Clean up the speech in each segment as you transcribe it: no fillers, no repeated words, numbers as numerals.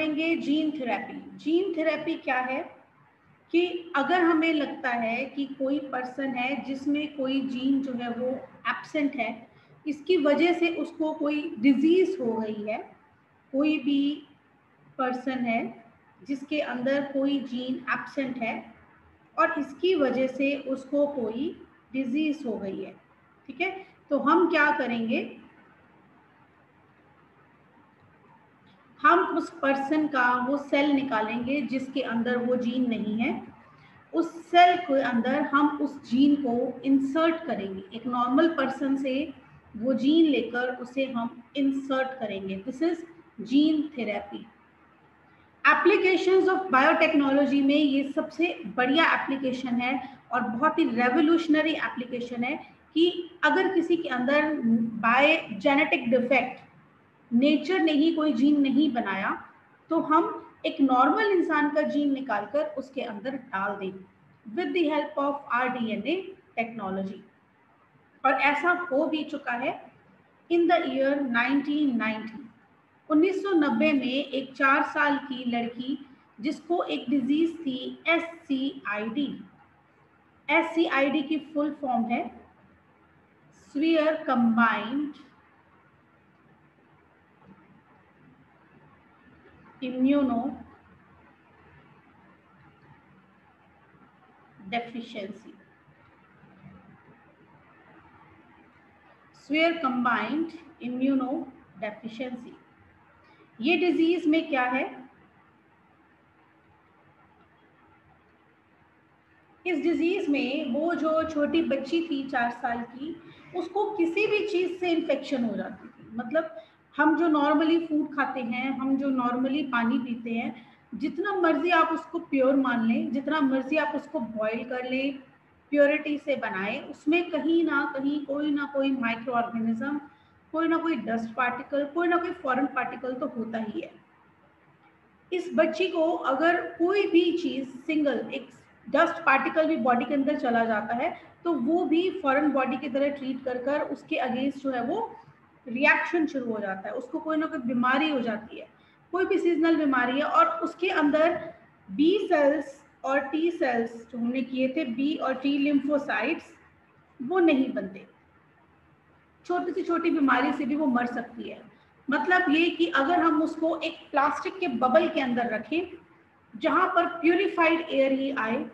पढ़ेंगे gene therapy. Gene therapy क्या है कि अगर हमें लगता है कि कोई पर्सन है जिसमें कोई जीन जो है वो एब्सेंट है, इसकी वजह से उसको कोई डिजीज हो गई है, कोई भी पर्सन है जिसके अंदर कोई जीन एब्सेंट है और इसकी वजह से उसको कोई डिजीज हो गई है, ठीक है, तो हम क्या करेंगे, हम उस पर्सन का वो सेल निकालेंगे जिसके अंदर वो जीन नहीं है, उस सेल के अंदर हम उस जीन को इंसर्ट करेंगे, एक नॉर्मल पर्सन से वो जीन लेकर उसे हम इंसर्ट करेंगे। This is gene therapy. Applications of biotechnology में ये सबसे बढ़िया एप्लीकेशन है और बहुत ही रेवोल्यूशनरी एप्लीकेशन है कि अगर किसी के अंदर बाय जेनेटिक डिफेक्ट नेचर ने ही कोई जीन नहीं बनाया तो हम एक नॉर्मल इंसान का जीन निकालकर उसके अंदर डाल दें with the help of rDNA technology. और ऐसा हो भी चुका है इन द ईयर 1990। 1990 में एक 4 साल की लड़की जिसको एक डिजीज थी SCID। SCID की फुल फॉर्म है severe combined immuno deficiency. Severe combined immuno deficiency, ये डिजीज में क्या है, इस डिजीज में वो जो छोटी बच्ची थी 4 साल की, उसको किसी भी चीज से इन्फेक्शन हो जाती थी। मतलब हम जो नॉर्मली फूड खाते हैं, हम जो नॉर्मली पानी पीते हैं, जितना मर्जी आप उसको प्योर मान लें, जितना मर्जी आप उसको बॉईल कर लें, प्योरिटी से बनाए, उसमें कहीं ना कोई माइक्रो ऑर्गेनिज्म, कोई ना कोई डस्ट पार्टिकल, कोई ना कोई फॉरेन पार्टिकल तो होता ही है। इस बच्ची को अगर कोई भी चीज सिंगल एक डस्ट पार्टिकल भी बॉडी के अंदर चला जाता है तो वो भी फॉरेन बॉडी की तरह ट्रीट कर उसके अगेंस्ट जो है वो रिएक्शन शुरू हो जाता है, उसको कोई ना कोई बीमारी हो जाती है, कोई भी सीजनल बीमारी है, और उसके अंदर बी सेल्स और टी सेल्स जो हमने किए थे, बी और टी लिम्फोसाइट्स, वो नहीं बनते। छोटी से छोटी बीमारी से भी वो मर सकती है। मतलब ये कि अगर हम उसको एक प्लास्टिक के बबल के अंदर रखें जहां पर प्यूरिफाइड एयर ही आए,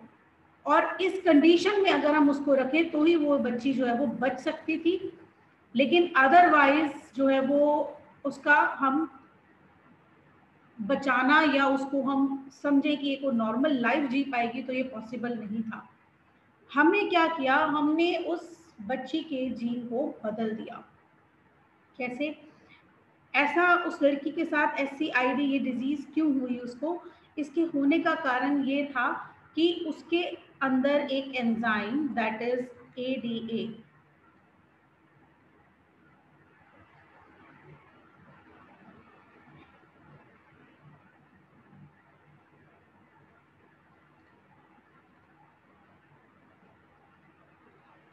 और इस कंडीशन में अगर हम उसको रखें तो ही वो बच्ची जो है वो बच सकती थी, लेकिन अदरवाइज जो है वो उसका हम बचाना या उसको हम समझे कि एक नॉर्मल लाइफ जी पाएगी तो ये पॉसिबल नहीं था। हमने क्या किया, हमने उस बच्ची के जीन को बदल दिया। कैसे? ऐसा उस लड़की के साथ SCID ये डिजीज क्यों हुई उसको, इसके होने का कारण ये था कि उसके अंदर एक enzyme that is ADA,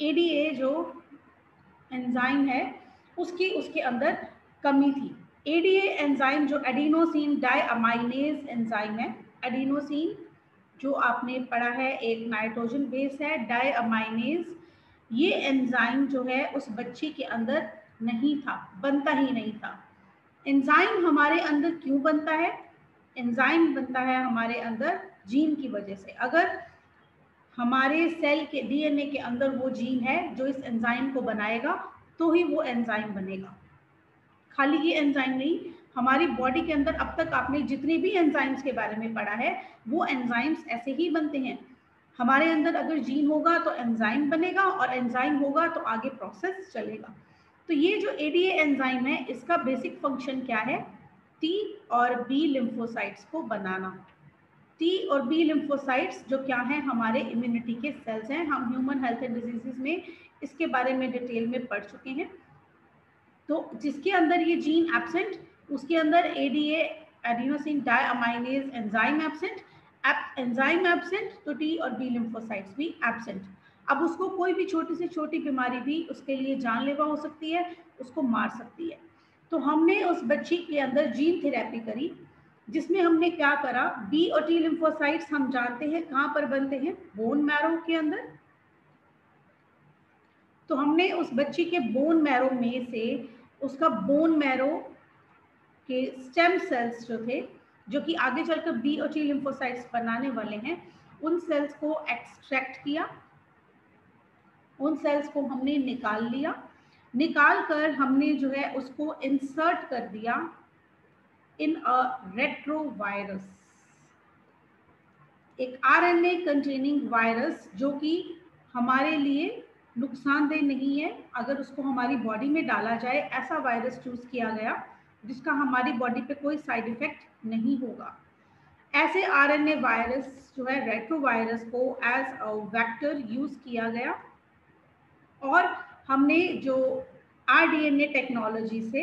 ADA जो एंजाइम है उसके अंदर कमी थी। ADA एंजाइम जो एडिनोसिन डाइअमाइनेज एंजाइम है, एडिनोसिन जो आपने पढ़ा है एक नाइट्रोजन बेस है, डाइअमाइनेज, ये एंजाइम जो है उस बच्ची के अंदर नहीं था, बनता ही नहीं था। एंजाइम हमारे अंदर क्यों बनता है? एंजाइम बनता है हमारे अंदर जीन की वजह से। अगर हमारे सेल के DNA के अंदर वो जीन है जो इस एंजाइम को बनाएगा तो ही वो एंजाइम बनेगा। खाली ये एंजाइम नहीं, हमारी बॉडी के अंदर अब तक आपने जितने भी एंजाइम्स के बारे में पढ़ा है वो एंजाइम्स ऐसे ही बनते हैं। हमारे अंदर अगर जीन होगा तो एंजाइम बनेगा और एंजाइम होगा तो आगे प्रोसेस चलेगा। तो ये जो ADA एंजाइम है इसका बेसिक फंक्शन क्या है? T और B लिम्फोसाइट्स को बनाना। T और B लिम्फोसाइट्स जो क्या हैं, हमारे इम्यूनिटी के सेल्स हैं। हम ह्यूमन हेल्थ एंड डिजीजेस में इसके बारे में डिटेल में पढ़ चुके हैं। तो जिसके अंदर ये जीन एब्सेंट, उसके अंदर ADA adenosine deaminase enzyme absent, enzyme absent तो T और B लिम्फोसाइट्स भी एब्सेंट। अब उसको कोई भी छोटी से छोटी बीमारी भी उसके लिए जानलेवा हो सकती है, उसको मार सकती है। तो हमने उस बच्ची के अंदर जीन थेरेपी करी जिसमें हमने क्या करा, बी और टी लिम्फोसाइट्स हम जानते हैं कहाँ पर बनते हैं, बोन मैरो के अंदर। तो हमने उस बच्ची के बोन मैरो में से उसका बोन मैरो के स्टेम सेल्स जो थे, जो कि आगे चलकर बी और टी लिम्फोसाइट्स बनाने वाले हैं, उन सेल्स को एक्सट्रैक्ट किया, उन सेल्स को हमने निकाल लिया। निकाल कर हमने जो है उसको इंसर्ट कर दिया इन अ रेट्रोवायरस, एक आरएनए कंटेनिंग वायरस, जो कि हमारे लिए नुकसानदेह नहीं है। अगर उसको हमारी बॉडी में डाला जाए, ऐसा वायरस चूज किया गया जिसका हमारी बॉडी पे कोई साइड इफेक्ट नहीं होगा। ऐसे आरएनए वायरस जो है रेट्रोवायरस को एज अ वेक्टर यूज किया गया, और हमने जो आरडीएनए टेक्नोलॉजी से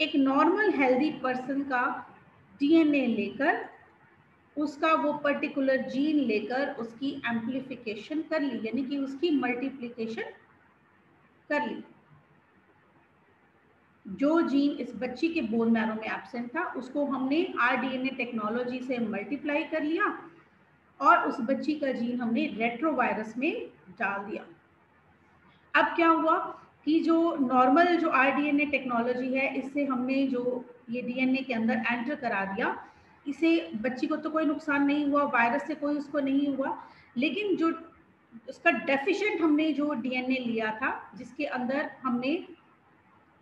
एक नॉर्मल हेल्दी पर्सन का डीएनए लेकर, उसका वो पर्टिकुलर जीन लेकर उसकी एम्प्लीफिकेशन कर ली, यानी कि उसकी मल्टीप्लिकेशन कर ली। जो जीन इस बच्ची के बोन मैरो में एब्सेंट था, उसको हमने आरडीएनए टेक्नोलॉजी से मल्टीप्लाई कर लिया और उस बच्ची का जीन हमने रेट्रोवायरस में डाल दिया। अब क्या हुआ कि जो नॉर्मल जो आरडीएनए टेक्नोलॉजी है, इससे हमने जो ये डीएनए के अंदर एंटर करा दिया, इसे बच्ची को तो कोई नुकसान नहीं हुआ, वायरस से कोई उसको नहीं हुआ, लेकिन जो उसका डेफिशिएंट हमने जो डीएनए लिया था,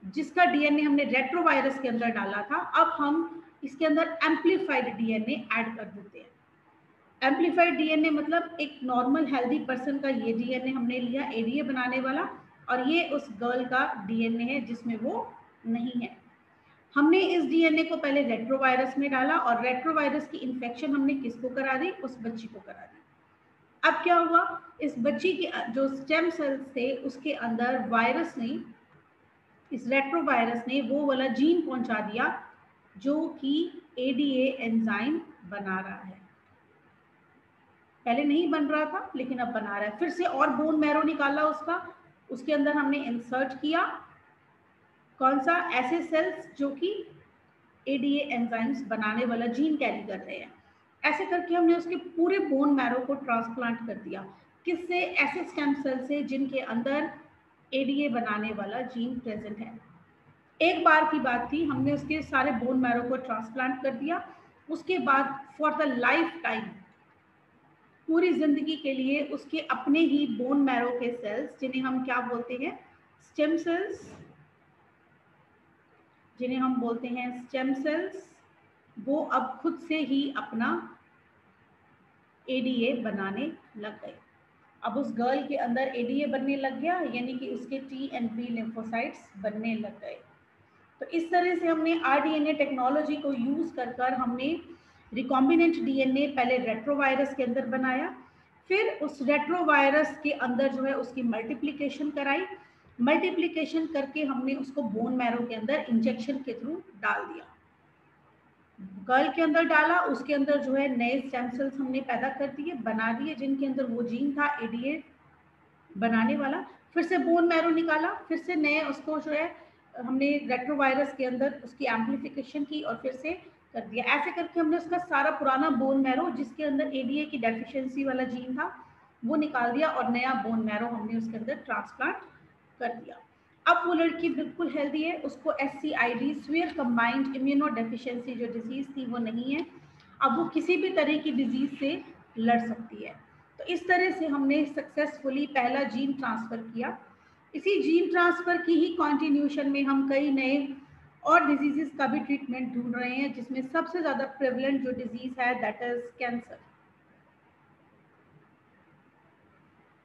जिसका डीएनए हमने रेट्रोवायरस के अंदर डाला था, अब हम इसके अंदर एम्प्लीफाइड डीएनए ऐड कर देते हैं। एम्प्लीफाइड डीएनए मतलब एक नॉर्मल हेल्दी पर्सन का ये डीएनए हमने लिया एडीए बनाने वाला, और ये उस गर्ल का डीएनए है जिसमें वो नहीं है। हमने इस डीएनए को पहले रेट्रोवायरस में डाला, और रेट्रोवायरस की इन्फेक्शन हमने किसको करा दी, उस बच्ची को करा दी। अब क्या हुआ, इस बच्ची के जो स्टेम सेल्स थे उसके अंदर वायरस ने, इस रेट्रोवायरस ने वो वाला जीन पहुंचा दिया जो कि एडीए एंजाइम बना रहा है। पहले नहीं बन रहा था लेकिन अब बना रहा है। फिर से और बोन मैरो निकाला उसका, उसके अंदर हमने इंसर्ट किया कौन सा, ऐसे सेल्स जो कि एडीए एंजाइम्स बनाने वाला जीन कैरी कर रहे हैं। ऐसे करके हमने उसके पूरे बोन मैरो को ट्रांसप्लांट कर दिया। किससे, ऐसे स्टेम सेल से जिनके अंदर एडीए बनाने वाला जीन प्रेजेंट है। एक बार की बात थी, हमने उसके सारे बोन मैरो को ट्रांसप्लांट कर दिया। उसके बाद फॉर द लाइफ टाइम, पूरी जिंदगी के लिए उसके अपने ही बोन मैरो के सेल्स, जिन्हें हम क्या बोलते हैं, स्टेम सेल्स, जिन्हें हम बोलते हैं स्टेम सेल्स, वो अब खुद से ही अपना एडीए बनाने लग गए। अब उस गर्ल के अंदर एडीए बनने लग गया, यानी कि उसके टी एंड बी लिम्फोसाइट्स बनने लग गए। तो इस तरह से हमने आरडीएनए टेक्नोलॉजी को यूज कर हमने रिकॉम्बिनेंट डीएनए पहले रेट्रोवायरस के अंदर बनाया, फिर उस रेट्रोवायरस के अंदर जो है उसकी मल्टीप्लिकेशन कराई, मल्टीप्लिकेशन करके हमने उसको बोन मैरो के अंदर इंजेक्शन के थ्रू डाल दिया। गर्ल के अंदर डाला, उसके अंदर जो है नए स्टेम सेल्स हमने पैदा कर दिए, बना दिए, जिनके अंदर वो जीन था एडीए बनाने वाला। फिर से बोन मैरो निकाला, फिर से नए उसको जो है हमने रेट्रोवायरस के अंदर उसकी एम्प्लीफिकेशन की और फिर से कर दिया। ऐसे करके हमने उसका सारा पुराना बोन मैरो जिसके अंदर एडीए की डेफिशिएंसी वाला जीन था वो निकाल दिया, और नया बोन मैरो हमने उसके अंदर ट्रांसप्लांट कर दिया। अब वो लड़की बिल्कुल हेल्दी है, उसको SCID severe combined immuno deficiency जो डिजीज थी वो नहीं है। अब वो किसी भी तरह की डिजीज से लड़ सकती है। तो इस तरह से हमने सक्सेसफुली पहला जीन ट्रांसफर किया। इसी जीन ट्रांसफर की ही कॉन्टिन्यूशन में हम कई नए और डिजीजेस का भी ट्रीटमेंट ढूंढ रहे हैं, जिसमें सबसे ज्यादा प्रेवलेंट जो डिजीज है दैट इज कैंसर।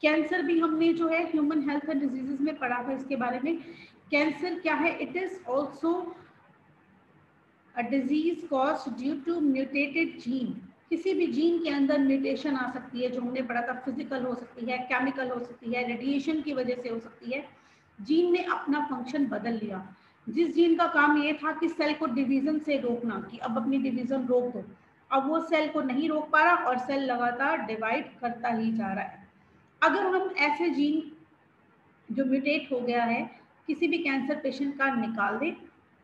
कैंसर भी हमने जो है ह्यूमन हेल्थ एंड डिजीजेस में पढ़ा था इसके बारे में। कैंसर क्या है, it is also a disease caused due to mutated gene. किसी भी जीन के अंदर म्यूटेशन आ सकती है, जो हमने पढ़ा था, फिजिकल हो सकती है, केमिकल हो सकती है, रेडिएशन की वजह से हो सकती है। जीन ने अपना फंक्शन बदल लिया। जिस जीन का काम ये था कि सेल को डिवीजन से रोकना, कि अब अपनी डिवीजन रोक दो, अब वो सेल को नहीं रोक पा रहा और सेल लगातार डिवाइड करता ही जा रहा है। अगर हम ऐसे जीन जो म्यूटेट हो गया है किसी भी कैंसर पेशेंट का निकाल दें,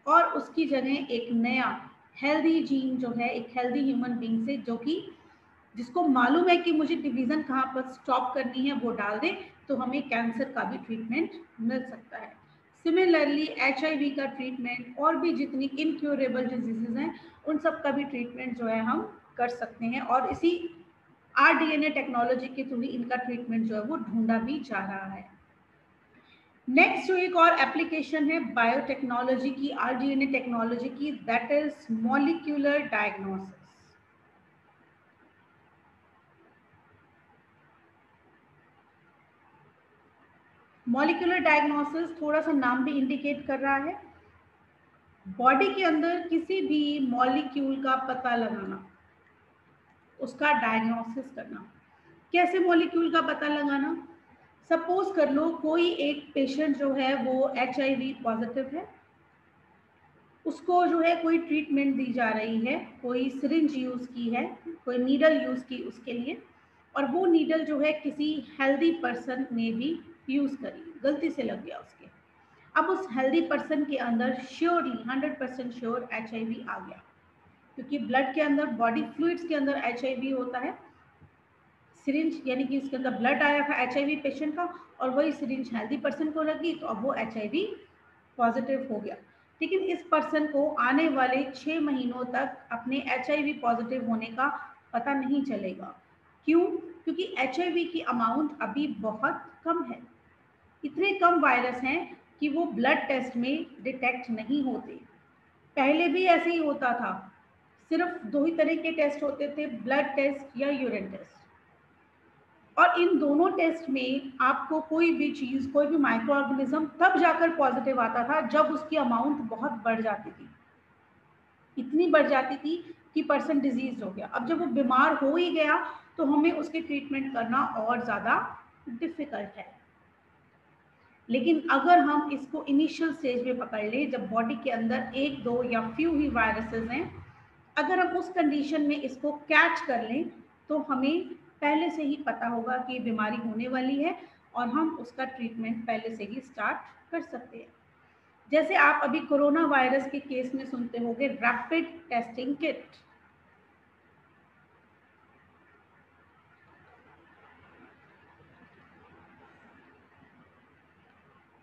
और उसकी जगह एक नया हेल्दी जीन जो है एक हेल्दी ह्यूमन बीइंग से, जो कि जिसको मालूम है कि मुझे डिवीज़न कहाँ पर स्टॉप करनी है, वो डाल दें, तो हमें कैंसर का भी ट्रीटमेंट मिल सकता है। सिमिलरली HIV का ट्रीटमेंट और भी जितनी इनक्योरेबल डिजीजेज हैं उन सब का भी ट्रीटमेंट जो है हम कर सकते हैं, और इसी RDNA टेक्नोलॉजी के थ्रू ही इनका ट्रीटमेंट जो है वो ढूंढा भी जा रहा है। नेक्स्ट जो एक और एप्लीकेशन है बायोटेक्नोलॉजी की, RDNA टेक्नोलॉजी की, that is molecular diagnosis. Molecular diagnosis थोड़ा सा नाम भी इंडिकेट कर रहा है, बॉडी के अंदर किसी भी मॉलिक्यूल का पता लगाना, उसका डायग्नोसिस करना। कैसे मॉलिक्यूल का पता लगाना? सपोज कर लो कोई एक पेशेंट जो है वो HIV पॉजिटिव है, उसको जो है कोई ट्रीटमेंट दी जा रही है, कोई सिरिंज यूज़ की है, कोई नीडल यूज़ की उसके लिए, और वो नीडल जो है किसी हेल्दी पर्सन ने भी यूज़ करी, गलती से लग गया उसके। अब उस हेल्दी पर्सन के अंदर श्योरली 100% श्योर HIV आ गया, क्योंकि ब्लड के अंदर, बॉडी फ्लूइड्स के अंदर HIV होता है। सिरिंज यानी कि उसके अंदर ब्लड आया था HIV पेशेंट का, और वही सिरिंज हेल्दी पर्सन को लगी, तो अब वो HIV पॉजिटिव हो गया। लेकिन इस पर्सन को आने वाले 6 महीनों तक अपने HIV पॉजिटिव होने का पता नहीं चलेगा। क्यों? क्योंकि HIV की अमाउंट अभी बहुत कम है। इतने कम वायरस हैं कि वो ब्लड टेस्ट में डिटेक्ट नहीं होते। पहले भी ऐसे ही होता था, सिर्फ 2 ही तरह के टेस्ट होते थे, ब्लड टेस्ट या यूरिन टेस्ट। और इन दोनों टेस्ट में आपको कोई भी चीज़, कोई भी माइक्रो ऑर्गेनिज्म तब जाकर पॉजिटिव आता था जब उसकी अमाउंट बहुत बढ़ जाती थी, इतनी बढ़ जाती थी कि पर्सन डिजीज हो गया। अब जब वो बीमार हो ही गया तो हमें उसके ट्रीटमेंट करना और ज़्यादा डिफिकल्ट है। लेकिन अगर हम इसको इनिशियल स्टेज में पकड़ लें, जब बॉडी के अंदर 1, 2 या फ्यू ही वायरसेस हैं, अगर हम उस कंडीशन में इसको कैच कर लें तो हमें पहले से ही पता होगा कि बीमारी होने वाली है, और हम उसका ट्रीटमेंट पहले से ही स्टार्ट कर सकते हैं। जैसे आप अभी कोरोना वायरस के केस में सुनते होंगे रैपिड टेस्टिंग किट।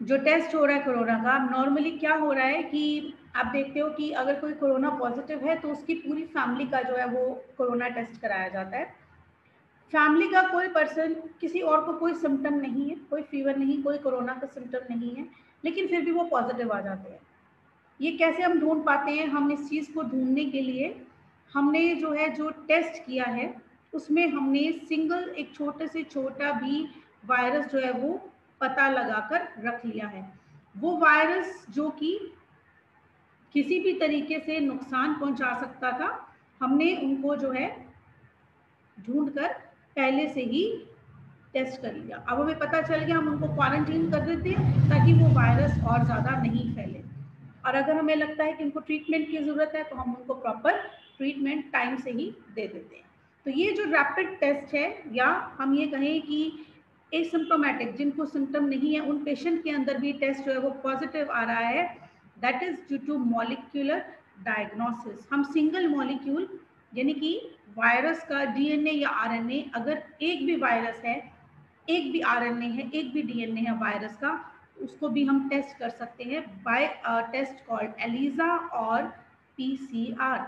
जो टेस्ट हो रहा है कोरोना का, नॉर्मली क्या हो रहा है कि आप देखते हो कि अगर कोई कोरोना पॉजिटिव है तो उसकी पूरी फैमिली का जो है वो कोरोना टेस्ट कराया जाता है। फैमिली का कोई पर्सन, किसी और को कोई सिम्टम नहीं है, कोई फीवर नहीं, कोई कोरोना का सिम्टम नहीं है, लेकिन फिर भी वो पॉजिटिव आ जाते हैं। ये कैसे हम ढूंढ पाते हैं? हम इस चीज़ को ढूंढने के लिए हमने जो है जो टेस्ट किया है उसमें हमने सिंगल एक छोटे से छोटा भी वायरस जो है वो पता लगाकर रख लिया है। वो वायरस जो कि किसी भी तरीके से नुकसान पहुंचा सकता था, हमने उनको जो है ढूंढकर पहले से ही टेस्ट कर लिया। अब हमें पता चल गया, हम उनको क्वारंटीन कर देते हैं ताकि वो वायरस और ज़्यादा नहीं फैले। और अगर हमें लगता है कि उनको ट्रीटमेंट की ज़रूरत है तो हम उनको प्रॉपर ट्रीटमेंट टाइम से ही दे देते हैं। तो ये जो रैपिड टेस्ट है, या हम ये कहें कि एसिम्प्टोमेटिक, जिनको सिम्टम नहीं है उन पेशेंट के अंदर भी टेस्ट जो है वो पॉजिटिव आ रहा है, that is due to molecular diagnosis. हम सिंगल मॉलिक्यूल यानी कि वायरस का DNA या RNA, अगर एक भी वायरस है, एक भी RNA है, एक भी DNA है वायरस का, उसको भी हम टेस्ट कर सकते हैं बाय टेस्ट कॉल्ड एलिजा और PCR।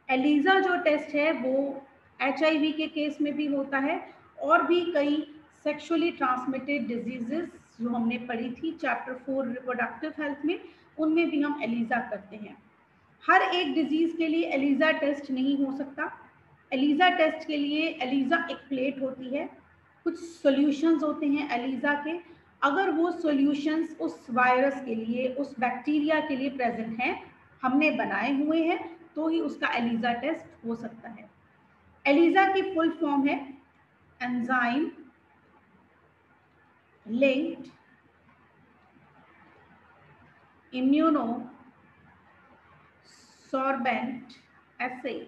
एलिजा जो टेस्ट है वो HIV के केस में भी होता है, और भी कई सेक्सुअली ट्रांसमिटेड डिजीजेस जो हमने पढ़ी थी चैप्टर 4 रिप्रोडक्टिव हेल्थ में, उनमें भी हम एलिजा करते हैं। हर एक डिजीज के लिए एलिजा टेस्ट नहीं हो सकता। एलिजा टेस्ट के लिए एलिजा एक प्लेट होती है, कुछ सॉल्यूशंस होते हैं एलिजा के। अगर वो सॉल्यूशंस उस वायरस के लिए, उस बैक्टीरिया के लिए प्रेजेंट हैं, हमने बनाए हुए हैं, तो ही उसका एलिजा टेस्ट हो सकता है। एलिजा की फुल फॉर्म है enzyme linked immuno sorbent assay।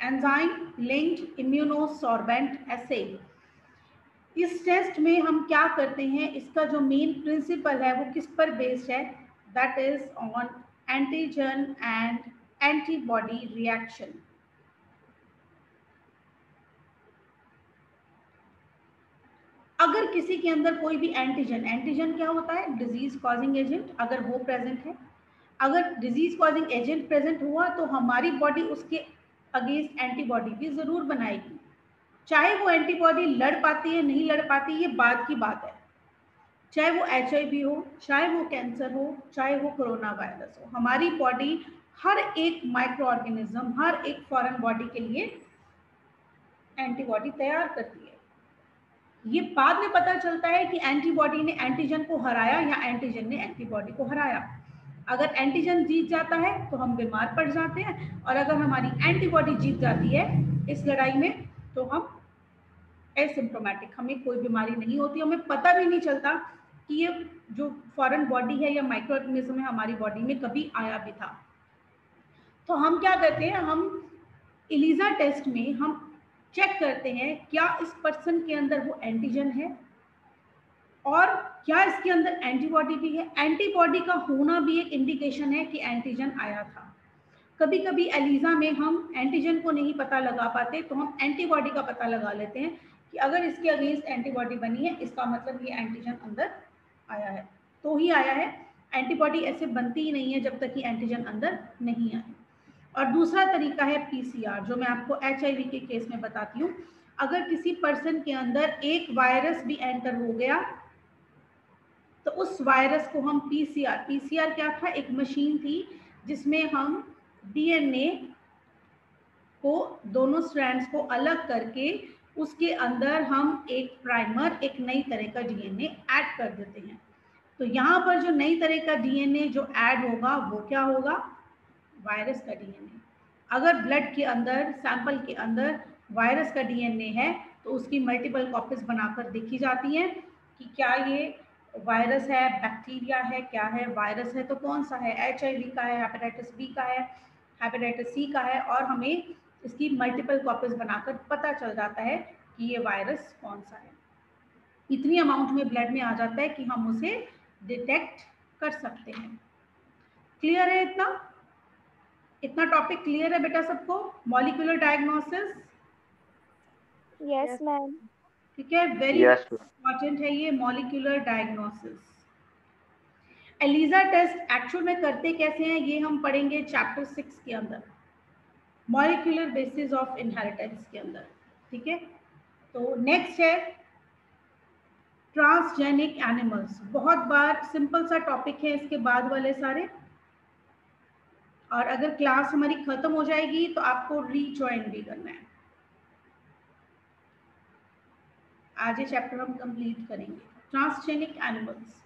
Enzyme linked immunosorbent assay। इस टेस्ट में हम क्या करते हैं, इसका जो मेन प्रिंसिपल है वो किस पर बेस्ड है, that is on antigen and antibody reaction. अगर किसी के अंदर कोई भी एंटीजन, एंटीजन क्या होता है, डिजीज कॉजिंग एजेंट, अगर वो प्रेजेंट है, अगर डिजीज कॉजिंग एजेंट प्रेजेंट हुआ तो हमारी बॉडी उसके अगेंस्ट एंटीबॉडी भी जरूर बनाएगी। चाहे वो एंटीबॉडी लड़ पाती है नहीं लड़ पाती, ये बाद की बात है। चाहे वो HIV हो, चाहे वो कैंसर हो, चाहे वो कोरोना वायरस हो, हमारी बॉडी हर एक माइक्रो ऑर्गेनिज्म, हर एक फॉरेन बॉडी के लिए एंटीबॉडी तैयार करती है। ये बाद में पता चलता है कि एंटीबॉडी ने एंटीजन को हराया या एंटीजन ने एंटीबॉडी को हराया। अगर एंटीजन जीत जाता है तो हम बीमार पड़ जाते हैं, और अगर हमारी एंटीबॉडी जीत जाती है इस लड़ाई में तो हम एसिम्प्टोमेटिक, हमें कोई बीमारी नहीं होती, हमें पता भी नहीं चलता कि ये जो फॉरेन बॉडी है या माइक्रो ऑर्गेनिज्म है हमारी बॉडी में कभी आया भी था। तो हम क्या करते हैं, हम ELISA टेस्ट में हम चेक करते हैं क्या इस पर्सन के अंदर वो एंटीजन है और क्या इसके अंदर एंटीबॉडी भी है। एंटीबॉडी का होना भी एक इंडिकेशन है कि एंटीजन आया था। कभी कभी ELISA में हम एंटीजन को नहीं पता लगा पाते तो हम एंटीबॉडी का पता लगा लेते हैं कि अगर इसके अगेंस्ट एंटीबॉडी बनी है इसका मतलब ये एंटीजन अंदर आया है, तो ही आया है। एंटीबॉडी ऐसे बनती ही नहीं है जब तक कि एंटीजन अंदर नहीं आए। और दूसरा तरीका है PCR, जो मैं आपको HIV के केस में बताती हूँ। अगर किसी पर्सन के अंदर एक वायरस भी एंटर हो गया तो उस वायरस को हम PCR क्या था, एक मशीन थी जिसमें हम DNA को, दोनों स्ट्रैंड्स को अलग करके उसके अंदर हम एक प्राइमर, एक नई तरह का DNA ऐड कर देते हैं। तो यहाँ पर जो नई तरह का DNA जो ऐड होगा वो क्या होगा, वायरस का DNA। अगर ब्लड के अंदर, सैंपल के अंदर वायरस का DNA है तो उसकी मल्टीपल कॉपीज बनाकर देखी जाती हैं कि क्या ये वायरस है, बैक्टीरिया है, क्या है। वायरस है तो कौन सा है, HIV का है, हेपेटाइटिस B का है, हेपेटाइटिस C का है, और हमें इसकी मल्टीपल कॉपीज बनाकर पता चल जाता है कि ये वायरस कौन सा है। इतनी अमाउंट में ब्लड में आ जाता है कि हम उसे डिटेक्ट कर सकते हैं। क्लियर है इतना? इतना टॉपिक क्लियर है बेटा सबको? Molecular diagnosis, yes ma'am. ठीक है, वेरी इंपॉर्टेंट है ये molecular diagnosis. ELISA test actual में करते कैसे हैं ये हम पढ़ेंगे चैप्टर 6 के अंदर, मॉलिक्यूलर बेसिस ऑफ इनहेरिटेंस के अंदर, ठीक है। तो नेक्स्ट है ट्रांसजेनिक एनिमल्स। बहुत बार सिंपल सा टॉपिक है इसके बाद वाले सारे, और अगर क्लास हमारी खत्म हो जाएगी तो आपको रीज्वाइन भी करना है। आज ये चैप्टर हम कंप्लीट करेंगे। ट्रांसजेनिक एनिमल्स,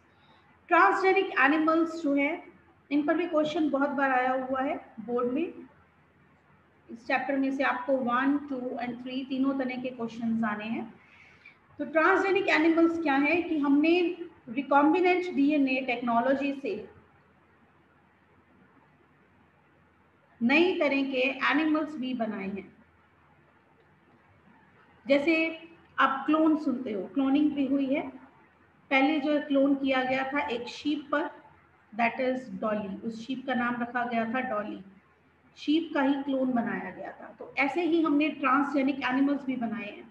ट्रांसजेनिक एनिमल्स जो है इन पर भी क्वेश्चन बहुत बार आया हुआ है बोर्ड में। इस चैप्टर में से आपको 1, 2 और 3 तीनों तरह के क्वेश्चंस आने हैं। तो ट्रांसजेनिक एनिमल्स क्या है कि हमने रिकॉम्बिनेंट DNA टेक्नोलॉजी से नई तरह के एनिमल्स भी बनाए हैं। जैसे आप क्लोन सुनते हो, क्लोनिंग भी हुई है। पहले जो क्लोन किया गया था एक शीप पर, दैट इज डॉली, उस शीप का नाम रखा गया था डॉली, शीप का ही क्लोन बनाया गया था। तो ऐसे ही हमने ट्रांसजेनिक एनिमल्स भी बनाए हैं।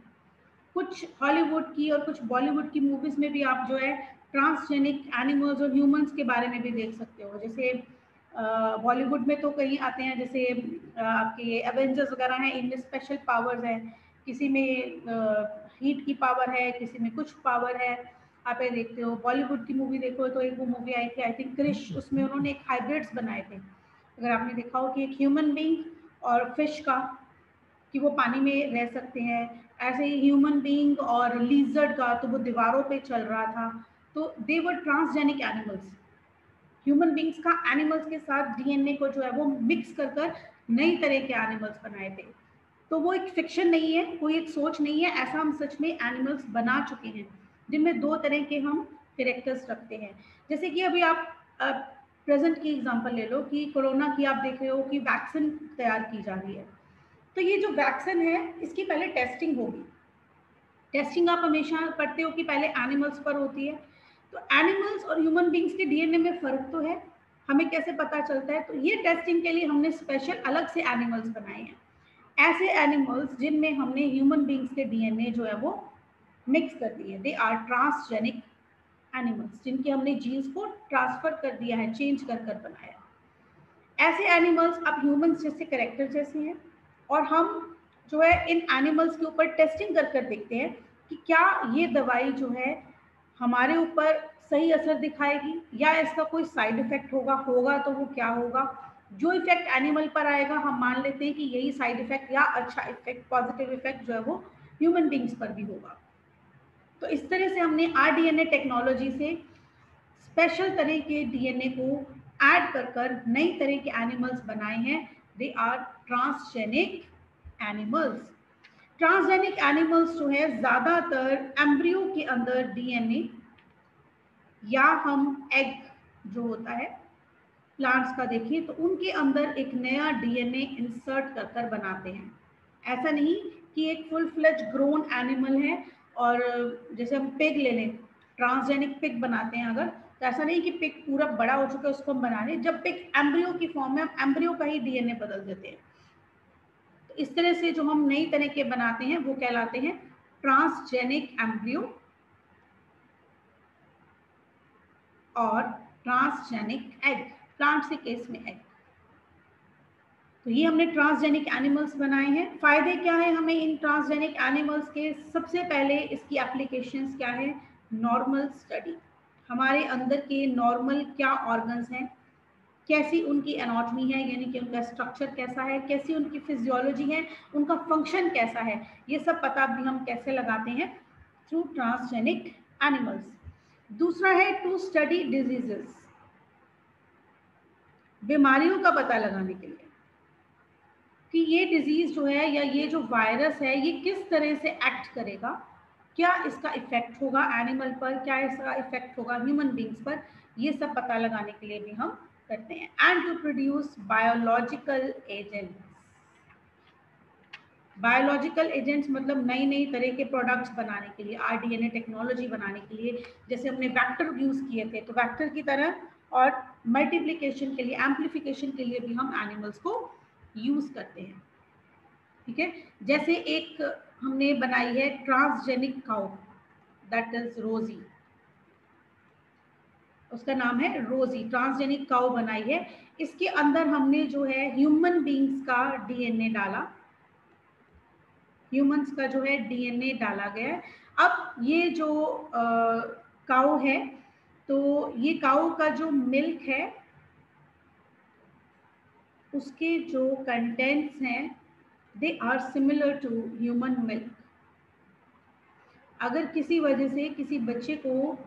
कुछ हॉलीवुड की और कुछ बॉलीवुड की मूवीज में भी आप जो है ट्रांसजेनिक एनिमल्स और ह्यूमंस के बारे में भी देख सकते हो। जैसे बॉलीवुड में तो कहीं आते हैं, जैसे आपके एवेंजर्स वगैरह हैं, इनमें स्पेशल पावर्स हैं, किसी में हीट की पावर है, किसी में कुछ पावर है, आप ये देखते हो। बॉलीवुड की मूवी देखो तो एक वो मूवी आई थी आई थिंक क्रिश, उसमें उन्होंने एक हाइब्रिड्स बनाए थे। अगर आपने देखा हो कि एक ह्यूमन बीइंग और फिश का, कि वो पानी में रह सकते हैं, ऐसे ही ह्यूमन बीइंग और लीजर्ड का, तो वो दीवारों पे चल रहा था। तो दे वर ट्रांसजेनिक एनिमल्स। ह्यूमन बींग्स का एनिमल्स के साथ DNA को जो है वो मिक्स कर कर नई तरह के एनिमल्स बनाए थे। तो वो एक फिक्शन नहीं है, कोई एक सोच नहीं है, ऐसा हम सच में एनिमल्स बना चुके हैं जिनमें 2 तरह के हम कैरेक्टर्स रखते हैं। जैसे कि अभी आप प्रेजेंट की एग्जांपल ले लो कि कोरोना की आप देख रहे हो कि वैक्सीन तैयार की जा रही है। तो ये जो वैक्सीन है इसकी पहले टेस्टिंग होगी। टेस्टिंग आप हमेशा पढ़ते हो कि पहले एनिमल्स पर होती है, तो एनिमल्स और ह्यूमन बींग्स के डीएनए में फर्क तो है, हमें कैसे पता चलता है? तो ये टेस्टिंग के लिए हमने स्पेशल अलग से एनिमल्स बनाए हैं, ऐसे एनिमल्स जिनमें हमने ह्यूमन बींग्स के डीएनए जो है वो मिक्स कर दिए। दे आर ट्रांसजेनिक एनिमल्स, जिनके हमने जीन्स को ट्रांसफर कर दिया है, चेंज कर कर बनाया। ऐसे एनिमल्स अब ह्यूमंस जैसे कैरेक्टर जैसे हैं, और हम जो है इन एनिमल्स के ऊपर टेस्टिंग कर कर देखते हैं कि क्या ये दवाई जो है हमारे ऊपर सही असर दिखाएगी या इसका कोई साइड इफेक्ट होगा तो वो क्या होगा। जो इफेक्ट एनिमल पर आएगा हम मान लेते हैं कि यही साइड इफेक्ट या अच्छा इफेक्ट, पॉजिटिव इफेक्ट जो है वो ह्यूमन बींग्स पर भी होगा। तो इस तरह से हमने आरडीएनए टेक्नोलॉजी से स्पेशल तरह के डीएनए को ऐड कर कर नई तरह के एनिमल्स बनाए हैं। They are transgenic animals. Transgenic animals जो है ज्यादातर एम्ब्रियो के अंदर डीएनए या हम एग जो होता है प्लांट्स का देखें तो उनके अंदर एक नया डीएनए इंसर्ट कर कर बनाते हैं। ऐसा नहीं कि एक फुल फ्लेज ग्रोन एनिमल है और जैसे हम पिग ले लें, ट्रांसजेनिक पिग बनाते हैं अगर, तो ऐसा नहीं कि पिग पूरा बड़ा हो चुका है उसको हम बना रहे हैं। जब पिग एम्ब्रियो की फॉर्म में, हम एम्ब्रियो का ही डीएनए बदल देते हैं। तो इस तरह से जो हम नई तरह के बनाते हैं वो कहलाते हैं ट्रांसजेनिक एम्ब्रियो और ट्रांसजेनिक एग, प्लांट्स के केस में एग। तो ये हमने ट्रांसजेनिक एनिमल्स बनाए हैं। फायदे क्या है हमें इन ट्रांसजेनिक एनिमल्स के? सबसे पहले इसकी एप्लीकेशंस क्या है? नॉर्मल स्टडी, हमारे अंदर के नॉर्मल क्या ऑर्गन्स हैं, कैसी उनकी एनाटॉमी है, यानी कि उनका स्ट्रक्चर कैसा है, कैसी उनकी फिजियोलॉजी है, उनका फंक्शन कैसा है, ये सब पता भी हम कैसे लगाते हैं? Through transgenic animals. दूसरा है टू स्टडी डिजीजेस, बीमारियों का पता लगाने के लिए कि ये डिजीज जो है या ये जो वायरस है ये किस तरह से एक्ट करेगा, क्या इसका इफेक्ट होगा एनिमल पर, क्या इसका इफेक्ट होगा ह्यूमन बींग्स पर, ये सब पता लगाने के लिए भी हम करते हैं। And to produce biological agents. Biological agents मतलब नई नई तरह के प्रोडक्ट्स बनाने के लिए, आरडीएनए टेक्नोलॉजी बनाने के लिए, जैसे हमने वेक्टर यूज किए थे तो वेक्टर की तरह, और मल्टीप्लिकेशन के लिए, एम्प्लीफिकेशन के लिए भी हम एनिमल्स को यूज करते हैं। ठीक है, जैसे एक हमने बनाई है ट्रांसजेनिक काउ, दैट इज रोजी, उसका नाम है रोजी, ट्रांसजेनिक काउ बनाई है। इसके अंदर हमने जो है ह्यूमन बींग्स का डीएनए डाला, ह्यूमंस का जो है डीएनए डाला गया है। अब ये जो काउ है, तो ये काउ का जो मिल्क है उसके जो कंटेंट्स हैं they are similar to human milk. अगर किसी वजह से किसी बच्चे को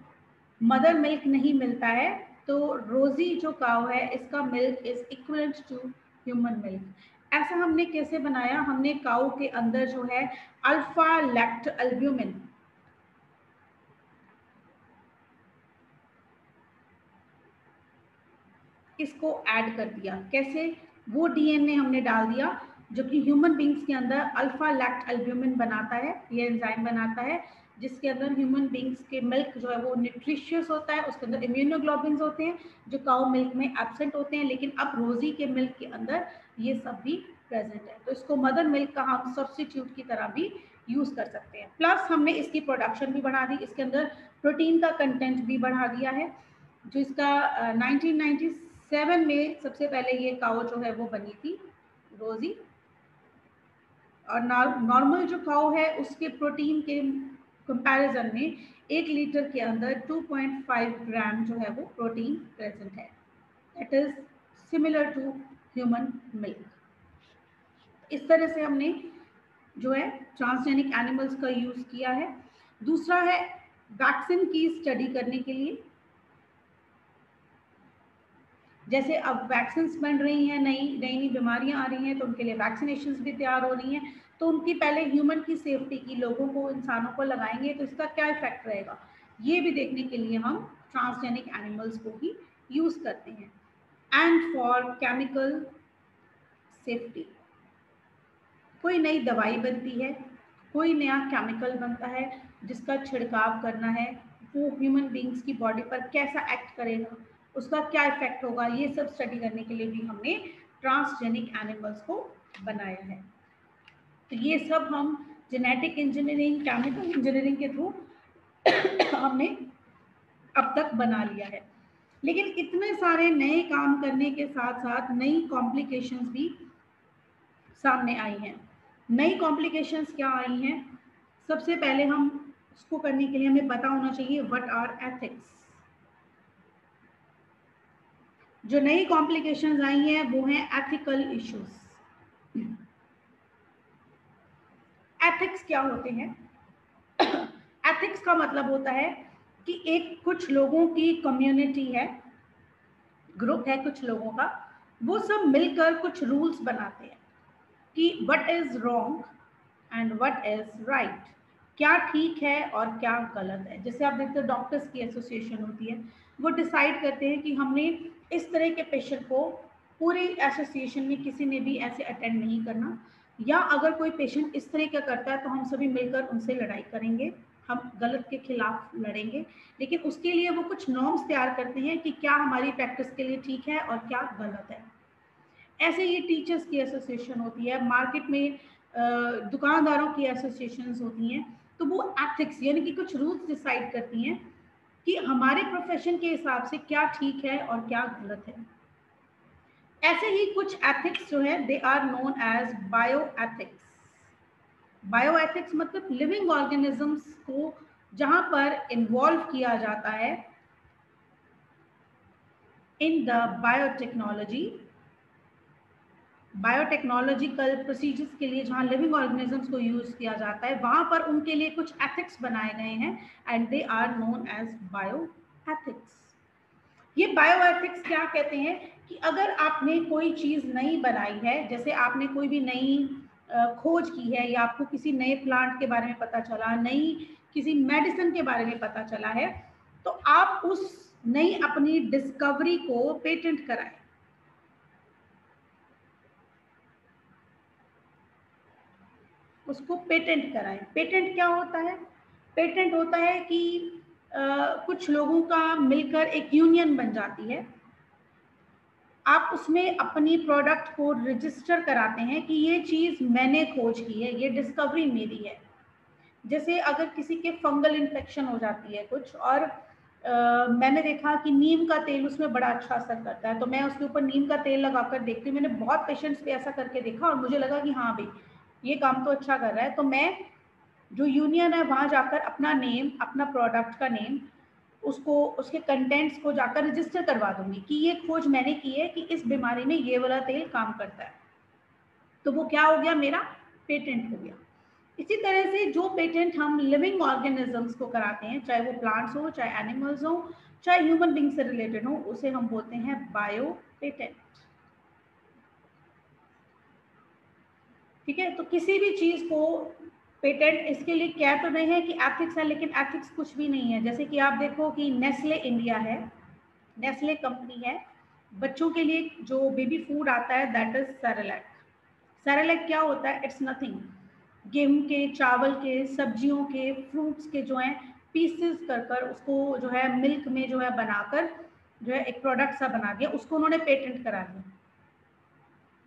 मदर मिल्क नहीं मिलता है तो रोजी जो काउ है इसका milk is equivalent to human milk. ऐसा हमने कैसे बनाया? हमने काउ के अंदर जो है अल्फा लैक्ट अल्ब्यूमिन, इसको ऐड कर दिया। कैसे? वो डीएनए हमने डाल दिया जो कि ह्यूमन बींग्स के अंदर अल्फा लैक्ट अल्ब्यूमिन बनाता है, ये एंजाइम बनाता है जिसके अंदर ह्यूमन बींग्स के मिल्क जो है वो न्यूट्रिशियस होता है, उसके अंदर इम्यूनोग्लोबिन्स होते हैं जो काउ मिल्क में एब्सेंट होते हैं, लेकिन अब रोजी के मिल्क के अंदर ये सब भी प्रेजेंट है। तो इसको मदर मिल्क का हम सब्स्टिट्यूट की तरह भी यूज कर सकते हैं। प्लस हमने इसकी प्रोडक्शन भी बढ़ा दी, इसके अंदर प्रोटीन का कंटेंट भी बढ़ा दिया है। जो इसका 1997 में सबसे पहले ये काउ जो है वो बनी थी रोजी, और नॉर्मल जो काउ है उसके प्रोटीन के कंपैरिजन में 1 लीटर के अंदर 2.5 ग्राम जो है वो प्रोटीन प्रेजेंट है, that is similar to human milk. इस तरह से हमने जो है ट्रांसजेनिक एनिमल्स का यूज किया है। दूसरा है वैक्सीन की स्टडी करने के लिए, जैसे अब वैक्सीन्स बन रही हैं, नई नई बीमारियां आ रही हैं तो उनके लिए वैक्सीनेशंस भी तैयार हो रही हैं, तो उनकी पहले ह्यूमन की सेफ्टी की, लोगों को, इंसानों को लगाएंगे तो इसका क्या इफेक्ट रहेगा, ये भी देखने के लिए हम ट्रांसजेनिक एनिमल्स को ही यूज करते हैं। एंड फॉर केमिकल सेफ्टी, कोई नई दवाई बनती है, कोई नया केमिकल बनता है जिसका छिड़काव करना है, वो ह्यूमन बींग्स की बॉडी पर कैसा एक्ट करेगा, उसका क्या इफेक्ट होगा, ये सब स्टडी करने के लिए भी हमने ट्रांसजेनिक एनिमल्स को बनाया है। तो ये सब हम जेनेटिक इंजीनियरिंग, केमिकल इंजीनियरिंग के थ्रू हमने अब तक बना लिया है। लेकिन इतने सारे नए काम करने के साथ साथ नई कॉम्प्लिकेशंस भी सामने आई हैं। नई कॉम्प्लिकेशंस क्या आई हैं? सबसे पहले हम उसको करने के लिए हमें पता होना चाहिए व्हाट आर एथिक्स। जो नई कॉम्प्लिकेशंस आई हैं वो हैं एथिकल इश्यूज। एथिक्स क्या होते हैं? एथिक्स का मतलब होता है कि एक कुछ लोगों की कम्युनिटी है, ग्रुप है कुछ लोगों का, वो सब मिलकर कुछ रूल्स बनाते हैं कि what is wrong and what is right, क्या ठीक है और क्या गलत है। जैसे आप देखते हो डॉक्टर्स की एसोसिएशन होती है, वो डिसाइड करते हैं कि हमने इस तरह के पेशेंट को पूरी एसोसिएशन में किसी ने भी ऐसे अटेंड नहीं करना, या अगर कोई पेशेंट इस तरह का करता है तो हम सभी मिलकर उनसे लड़ाई करेंगे, हम गलत के खिलाफ लड़ेंगे। लेकिन उसके लिए वो कुछ नॉर्म्स तैयार करते हैं कि क्या हमारी प्रैक्टिस के लिए ठीक है और क्या गलत है। ऐसे ही टीचर्स की एसोसिएशन होती है, मार्केट में दुकानदारों की एसोसिएशंस होती हैं, तो वो एथिक्स यानी कि कुछ रूल्स डिसाइड करती हैं कि हमारे प्रोफेशन के हिसाब से क्या ठीक है और क्या गलत है। ऐसे ही कुछ एथिक्स जो है they are known as bio ethics. Bio ethics मतलब लिविंग ऑर्गेनिजम्स को जहां पर इन्वॉल्व किया जाता है in the biotechnology, biotechnological procedures के लिए जहां लिविंग ऑर्गेनिजम्स को यूज किया जाता है, वहां पर उनके लिए कुछ एथिक्स बनाए गए हैं and they are known as bio ethics. ये बायो एथिक्स क्या कहते हैं कि अगर आपने कोई चीज नई बनाई है, जैसे आपने कोई भी नई खोज की है, या आपको किसी नए प्लांट के बारे में पता चला, नई किसी मेडिसिन के बारे में पता चला है, तो आप उस नई अपनी डिस्कवरी को पेटेंट कराएं। उसको पेटेंट कराएं। पेटेंट क्या होता है? पेटेंट होता है कि कुछ लोगों का मिलकर एक यूनियन बन जाती है, आप उसमें अपनी प्रोडक्ट को रजिस्टर कराते हैं कि ये चीज़ मैंने खोज की है, ये डिस्कवरी मेरी है। जैसे अगर किसी के फंगल इन्फेक्शन हो जाती है कुछ, और मैंने देखा कि नीम का तेल उसमें बड़ा अच्छा असर करता है, तो मैं उसके ऊपर नीम का तेल लगाकर देखती हूँ। मैंने बहुत पेशेंट्स पे ऐसा करके देखा और मुझे लगा कि हाँ भाई ये काम तो अच्छा कर रहा है, तो मैं जो यूनियन है वहाँ जाकर अपना नेम, अपना प्रोडक्ट का नेम, उसको उसके कंटेंट्स को जाकर रजिस्टर करवा दूंगी कि ये खोज मैंने की है कि इस बीमारी में ये वाला तेल काम करता है। तो वो क्या हो गया? मेरा पेटेंट हो गया। इसी तरह से जो पेटेंट हम लिविंग ऑर्गेनिजम्स को कराते हैं, चाहे वो प्लांट्स हो, चाहे एनिमल्स हो, चाहे ह्यूमन बींग से रिलेटेड हो, उसे हम बोलते हैं बायो पेटेंट। ठीक है, तो किसी भी चीज को पेटेंट इसके लिए कह तो नहीं है कि एथिक्स है, लेकिन एथिक्स कुछ भी नहीं है। जैसे कि आप देखो कि नेस्ले इंडिया है, नेस्ले कंपनी है, बच्चों के लिए जो बेबी फूड आता है दैट इज सेरेलैक। सेरेलैक क्या होता है? इट्स नथिंग, गेहूं के, चावल के, सब्जियों के, फ्रूट्स के जो है पीसेस कर कर उसको जो है मिल्क में जो है बनाकर जो है एक प्रोडक्ट सा बना दिया, उसको उन्होंने पेटेंट करा दिया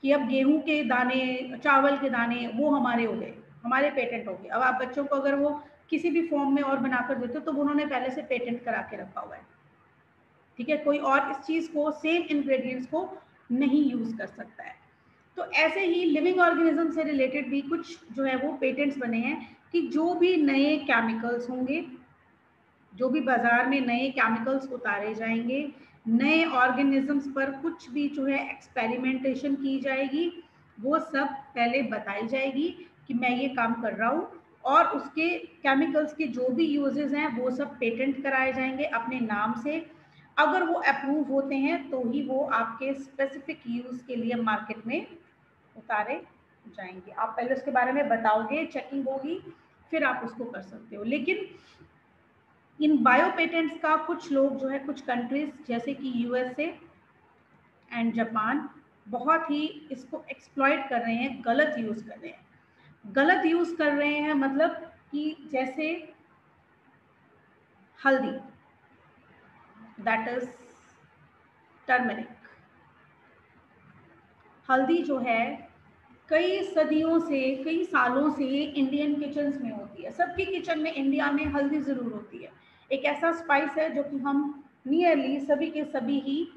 कि अब गेहूं के दाने, चावल के दाने वो हमारे हो गए, हमारे पेटेंट हो गए। अब आप बच्चों को अगर वो किसी भी फॉर्म में और बनाकर देते हो तो वो उन्होंने पहले से पेटेंट करा के रखा हुआ है। ठीक है, कोई और इस चीज को, सेम इंग्रेडिएंट्स को नहीं यूज कर सकता है। तो ऐसे ही लिविंग ऑर्गेनिज्म से रिलेटेड भी कुछ जो है वो पेटेंट्स बने हैं कि जो भी नए केमिकल्स होंगे, जो भी बाजार में नए केमिकल्स उतारे जाएंगे, नए ऑर्गेनिजम्स पर कुछ भी जो है एक्सपेरिमेंटेशन की जाएगी, वो सब पहले बताई जाएगी कि मैं ये काम कर रहा हूँ, और उसके केमिकल्स के जो भी यूजेस हैं वो सब पेटेंट कराए जाएंगे अपने नाम से। अगर वो अप्रूव होते हैं तो ही वो आपके स्पेसिफिक यूज के लिए मार्केट में उतारे जाएंगे। आप पहले उसके बारे में बताओगे, चेकिंग होगी, फिर आप उसको कर सकते हो। लेकिन इन बायो पेटेंट्स का कुछ लोग जो है, कुछ कंट्रीज जैसे कि यूएसए एंड जापान बहुत ही इसको एक्सप्लॉइट कर रहे हैं, गलत यूज कर रहे हैं। गलत यूज कर रहे हैं, मतलब कि जैसे हल्दी, दैट इज टर्मरिक। हल्दी जो है कई सदियों से, कई सालों से इंडियन किचन्स में होती है। सबके किचन में इंडिया में हल्दी ज़रूर होती है। एक ऐसा स्पाइस है जो कि हम नियरली सभी के सभी ही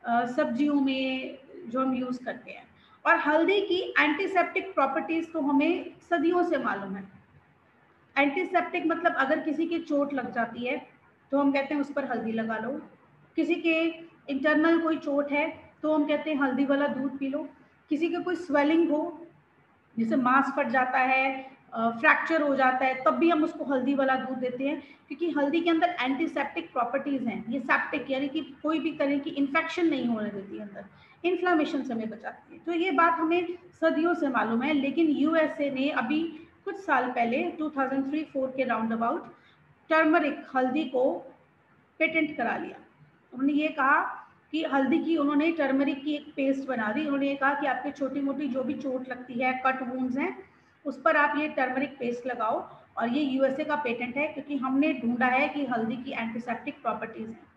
सब्जियों में जो हम यूज़ करते हैं। और हल्दी की एंटीसेप्टिक प्रॉपर्टीज़ तो हमें सदियों से मालूम है। एंटीसेप्टिक मतलब अगर किसी की चोट लग जाती है तो हम कहते हैं उस पर हल्दी लगा लो। किसी के इंटरनल कोई चोट है तो हम कहते हैं हल्दी वाला दूध पी लो। किसी के कोई स्वेलिंग हो, जैसे मांस फट जाता है, फ्रैक्चर हो जाता है, तब भी हम उसको हल्दी वाला दूध देते हैं, क्योंकि हल्दी के अंदर एंटीसेप्टिक प्रॉपर्टीज हैं। ये सेप्टिक यानी कि कोई भी तरह की इन्फेक्शन नहीं होने देती, अंदर इन्फ्लामेशन से हमें बचाती है। तो ये बात हमें सदियों से मालूम है। लेकिन यूएसए ने अभी कुछ साल पहले 2003-4 के राउंड अबाउट टर्मरिक, हल्दी को पेटेंट करा लिया। उन्होंने ये कहा कि हल्दी की, उन्होंने टर्मरिक की एक पेस्ट बना दी। उन्होंने ये कहा कि आपके छोटी मोटी जो भी चोट लगती है, कट वुंड्स हैं, उस पर आप ये टर्मरिक पेस्ट लगाओ। और ये यूएसए का पेटेंट है, क्योंकि हमने ढूंढा है कि हल्दी की एंटीसेप्टिक प्रॉपर्टीज हैं।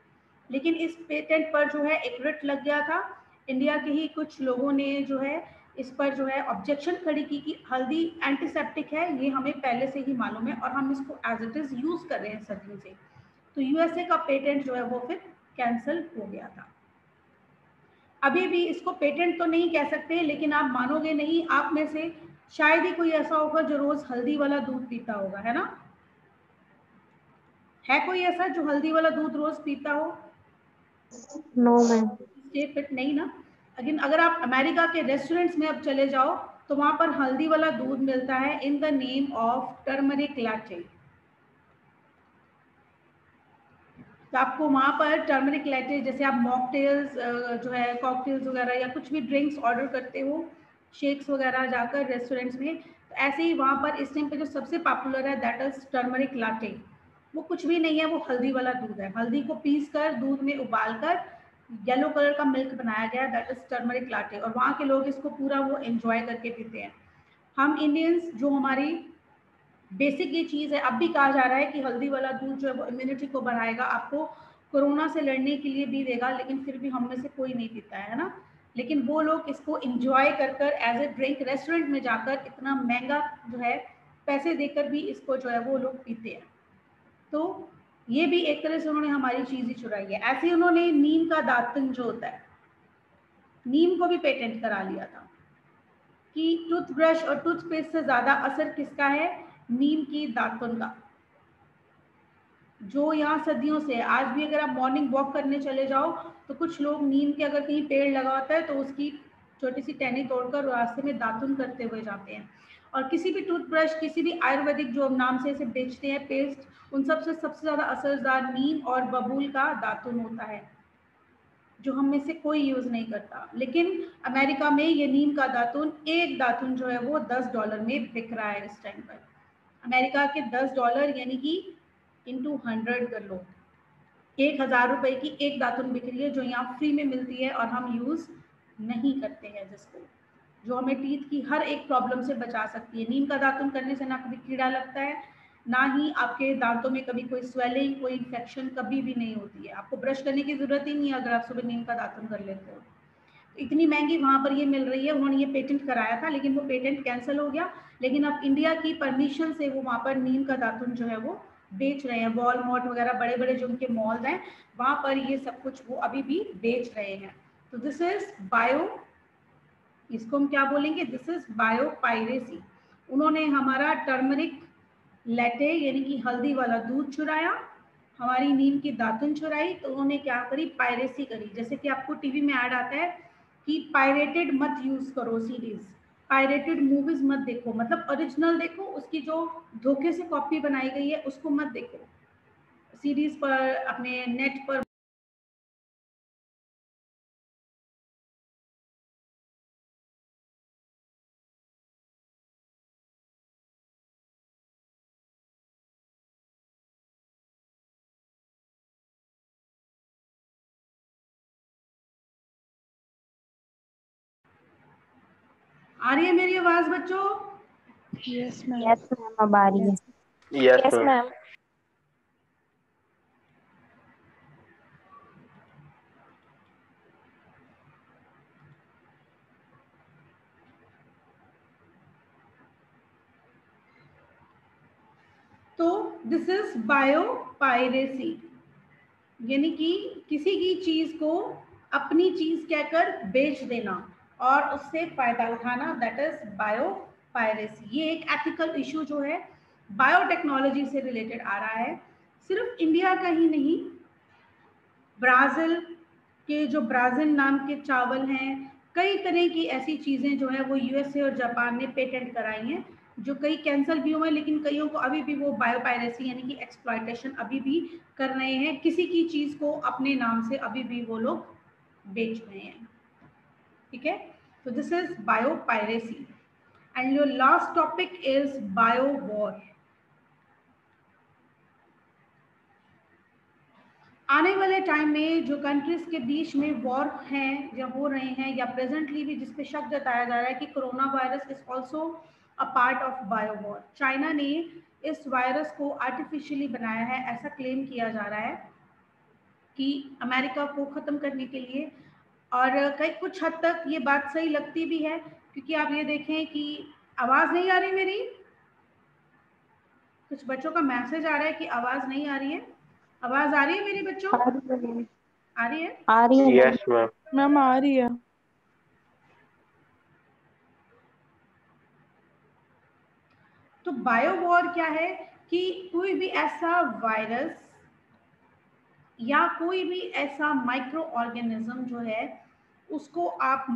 लेकिन इस पेटेंट पर जो है एक रिट लग गया था। इंडिया के ही कुछ लोगों ने जो है इस पर जो है ऑब्जेक्शन खड़ी की कि हल्दी एंटीसेप्टिक है, ये हमें पहले से ही मालूम है और हम इसको एज इट इज यूज कर रहे हैं सदियों से। तो यूएसए का पेटेंट जो है वो फिर कैंसिल हो गया था। अभी भी इसको पेटेंट तो नहीं कह सकते, लेकिन आप मानोगे नहीं, आप में से शायद ही कोई ऐसा होगा जो रोज हल्दी वाला दूध पीता होगा, है ना? है कोई ऐसा जो हल्दी वाला दूध रोज पीता हो? No ma'am. स्टे फिट नहीं ना। लेकिन अगर आप अमेरिका के रेस्टोरेंट्स में अब चले जाओ तो वहां पर हल्दी वाला दूध मिलता है in the name of turmeric latte. तो आपको वहाँ पर टर्मरिक लैटे, जैसे आप मॉकटेल्स जो है, कॉकटेल्स वगैरह या कुछ भी ड्रिंक्स ऑर्डर करते हो, शेक्स वगैरह जाकर रेस्टोरेंट्स में, तो ऐसे ही वहाँ पर इस टाइम पे जो सबसे पॉपुलर है दैट इज टर्मरिक लाटे। वो कुछ भी नहीं है, वो हल्दी वाला दूध है। हल्दी को पीस कर दूध में उबाल कर येलो कलर का मिल्क बनाया गया है, दैट इज टर्मरिक लाटे। और वहाँ के लोग इसको पूरा वो एंजॉय करके पीते हैं। हम इंडियंस, जो हमारी बेसिक ये चीज़ है, अब भी कहा जा रहा है कि हल्दी वाला दूध जो है वो इम्यूनिटी को बढ़ाएगा, आपको कोरोना से लड़ने के लिए भी देगा, लेकिन फिर भी हम में से कोई नहीं पीता है ना। लेकिन वो लोग इसको इंजॉय कर कर एज ए ड्रिंक रेस्टोरेंट में जाकर इतना महंगा जो है पैसे देकर भी इसको जो है वो लोग पीते हैं। तो ये भी एक तरह से उन्होंने हमारी चीज़ ही चुराई है। ऐसे ही उन्होंने नीम का दातुन जो होता है, नीम को भी पेटेंट करा लिया था कि टूथब्रश और टूथपेस्ट से ज़्यादा असर किसका है? नीम की दातुन का। जो यहाँ सदियों से, आज भी अगर आप मॉर्निंग वॉक करने चले जाओ तो कुछ लोग नीम के, अगर कहीं पेड़ लगा होता है तो उसकी छोटी सी टहनी तोड़कर रास्ते में दातुन करते हुए जाते हैं। और किसी भी टूथब्रश, किसी भी आयुर्वेदिक जो नाम से इसे बेचते हैं पेस्ट, उन सब से सबसे ज़्यादा असरदार नीम और बबूल का दातुन होता है, जो हम में से कोई यूज़ नहीं करता। लेकिन अमेरिका में ये नीम का दातुन, एक दातुन जो है वो $10 में बिक रहा है इस टाइम पर। अमेरिका के $10 यानी कि इंटू 100 कर लो, 1,000 रुपए की एक दातुन बिक रही है, जो यहाँ फ्री में मिलती है और हम यूज़ नहीं करते हैं, जिसको, जो हमें टीथ की हर एक प्रॉब्लम से बचा सकती है। नीम का दातुन करने से ना कभी कीड़ा लगता है, ना ही आपके दांतों में कभी कोई स्वेलिंग, कोई इन्फेक्शन कभी भी नहीं होती है। आपको ब्रश करने की जरूरत ही नहीं है अगर आप सुबह नीम का दातुन कर लेते हो। इतनी महंगी वहाँ पर ये मिल रही है। उन्होंने ये पेटेंट कराया था, लेकिन वो पेटेंट कैंसिल हो गया। लेकिन अब इंडिया की परमिशन से वो वहाँ पर नीम का दातुन जो है वो बेच रहे हैं। वॉलमार्ट वगैरह बड़े बड़े जो उनके मॉल्स हैं, वहाँ पर ये सब कुछ वो अभी भी बेच रहे हैं। तो दिस इज बायो, इसको हम क्या बोलेंगे, दिस इज बायो पायरेसी। उन्होंने हमारा टर्मरिक लेटे यानी कि हल्दी वाला दूध चुराया, हमारी नीम की दातुन चुराई। तो उन्होंने क्या करी, पायरेसी करी। जैसे कि आपको टीवी में ऐड आता है कि पायरेटेड मत यूज करो सीरीज, पायरेटेड मूवीज मत देखो, मतलब ओरिजिनल देखो, उसकी जो धोखे से कॉपी बनाई गई है उसको मत देखो सीरीज पर, अपने नेट पर। आ रही है मेरी आवाज बच्चों? Yes, ma'am. Yes, ma'am, अब आ रही है. Yes, Yes, ma'am. ma'am. तो दिस इज बायोपायरेसी, यानी कि किसी की चीज को अपनी चीज कहकर बेच देना और उससे फायदा उठाना, दैट इज बायोपायरेसी। ये एक एथिकल इशू जो है बायोटेक्नोलॉजी से रिलेटेड आ रहा है। सिर्फ इंडिया का ही नहीं, ब्राजील के जो ब्राजील नाम के चावल हैं, कई तरह की ऐसी चीजें जो है वो यूएसए और जापान ने पेटेंट कराई हैं, जो कई कैंसिल भी हुए, लेकिन कईयों को अभी भी वो बायोपायरेसी यानी कि एक्सप्लॉयटेशन अभी भी कर रहे हैं, किसी की चीज को अपने नाम से अभी भी वो लोग बेच रहे हैं। ठीक है, तो this is biopiracy. And your last topic is bio war. आने वाले टाइम में जो कंट्रीज के बीच में वॉर हैं या हो रहे हैं, या प्रेजेंटली भी जिस पे शक जताया जा रहा है कि corona virus is also a part of bio war. China ने इस वायरस को आर्टिफिशियली बनाया है, ऐसा क्लेम किया जा रहा है कि अमेरिका को ख़त्म करने के लिए। और कई कुछ हद तक ये बात सही लगती भी है, क्योंकि आप ये देखें कि आवाज़ नहीं आ रही मेरी, कुछ बच्चों का मैसेज आ रहा है कि आवाज़ नहीं आ रही है। आवाज़ आ रही है मेरे बच्चों? आ रही है. आ रही है? आ रही है. Yes, ma'am. मैम आ रही है. तो बायो वॉर क्या है कि कोई भी ऐसा वायरस या कोई भी ऐसा माइक्रो ऑर्गेनिज्म जो है उसको आप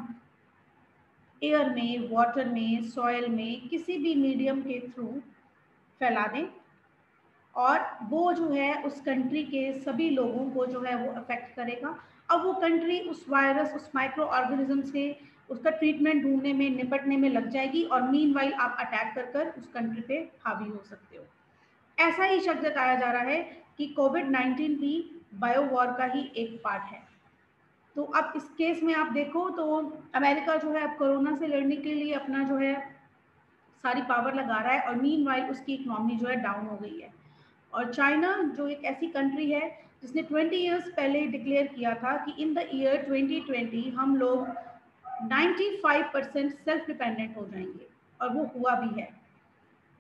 एयर में, वाटर में, सॉइल में, किसी भी मीडियम के थ्रू फैला दें, और वो जो है उस कंट्री के सभी लोगों को जो है वो अफेक्ट करेगा। अब वो कंट्री उस वायरस, उस माइक्रो ऑर्गेनिज्म से उसका ट्रीटमेंट ढूंढने में, निपटने में लग जाएगी, और मीनवाइल आप अटैक कर कर उस कंट्री पे हावी हो सकते हो। ऐसा ही शक जताया जा रहा है कि कोविड-19 भी बायो वॉर का ही एक पार्ट है। तो अब इस केस में आप देखो तो अमेरिका जो है अब कोरोना से लड़ने के लिए अपना जो है सारी पावर लगा रहा है, और मीनवाइल उसकी इकोनॉमी जो है डाउन हो गई है। और चाइना जो एक ऐसी कंट्री है जिसने 20 इयर्स पहले डिक्लेयर किया था कि इन द ईयर 2020 हम लोग 95% सेल्फ डिपेंडेंट हो जाएंगे, और वो हुआ भी है।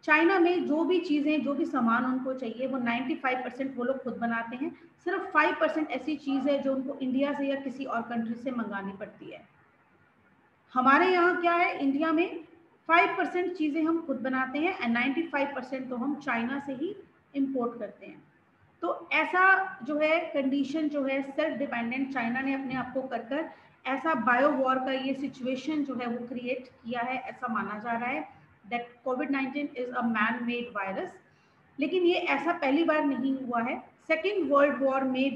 चाइना में जो भी चीज़ें, जो भी सामान उनको चाहिए, वो 95% वो लोग खुद बनाते हैं। सिर्फ 5% ऐसी चीज़ है जो उनको इंडिया से या किसी और कंट्री से मंगानी पड़ती है। हमारे यहाँ क्या है, इंडिया में 5% चीज़ें हम खुद बनाते हैं, एंड 95% तो हम चाइना से ही इम्पोर्ट करते हैं। तो ऐसा जो है कंडीशन जो है सेल्फ डिपेंडेंट चाइना ने अपने आप को कर कर ऐसा बायो वॉर का ये सिचुएशन जो है वो क्रिएट किया है, ऐसा माना जा रहा है that covid is a man made virus. लेकिन ये ऐसा पहली बार नहीं हुआ है। सेकेंड वर्ल्ड वॉर में